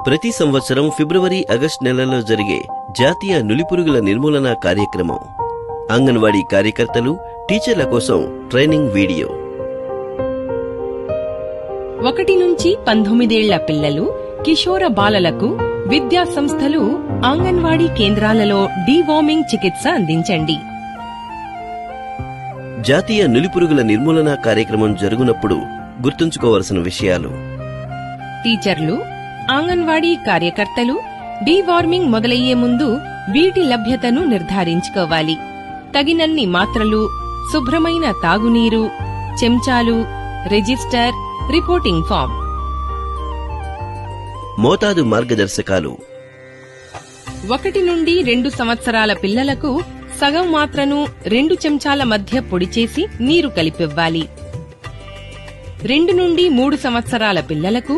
ప్రతి సంవత్సరం ఫిబ్రవరి, ఆగస్టు నెలల్లో జరిగే జాతీయ నులిపురుగుల నిర్మూలన కార్యక్రమం. అంగన్వాడీ కార్యకర్తలు, టీచర్ల కోసం ట్రైనింగ్ వీడియో. 1 నుంచి 19 ఏళ్ల పిల్లలు, కిషోర బాలలకు విద్యా సంస్థలు అంగన్వాడీ కేంద్రాలలో డీవార్మింగ్ చికిత్స అందించండి. జాతీయ నులిపురుగుల నిర్మూలన కార్యక్రమం జరుగునప్పుడు గుర్తుంచుకోవలసిన విషయాలు. టీచర్లు, అంగన్వాడీ కార్యకర్తలు డీవార్మింగ్ మొదలయ్యే ముందు వీటి లభ్యతను నిర్ధారించుకోవాలి. తగినన్ని మాత్రలు, శుభ్రమైన తాగునీరు, చెంచాలు, రిజిస్టర్, రిపోర్టింగ్ ఫామ్. మోతాదు మార్గదర్శకాలు. 1 నుండి 2 సంవత్సరాల పిల్లలకు సగం మాత్రను 2 చెంచాల మధ్య పొడి చేసి నీరు కలిపివ్వాలి. 2 నుండి 3 సంవత్సరాల పిల్లలకు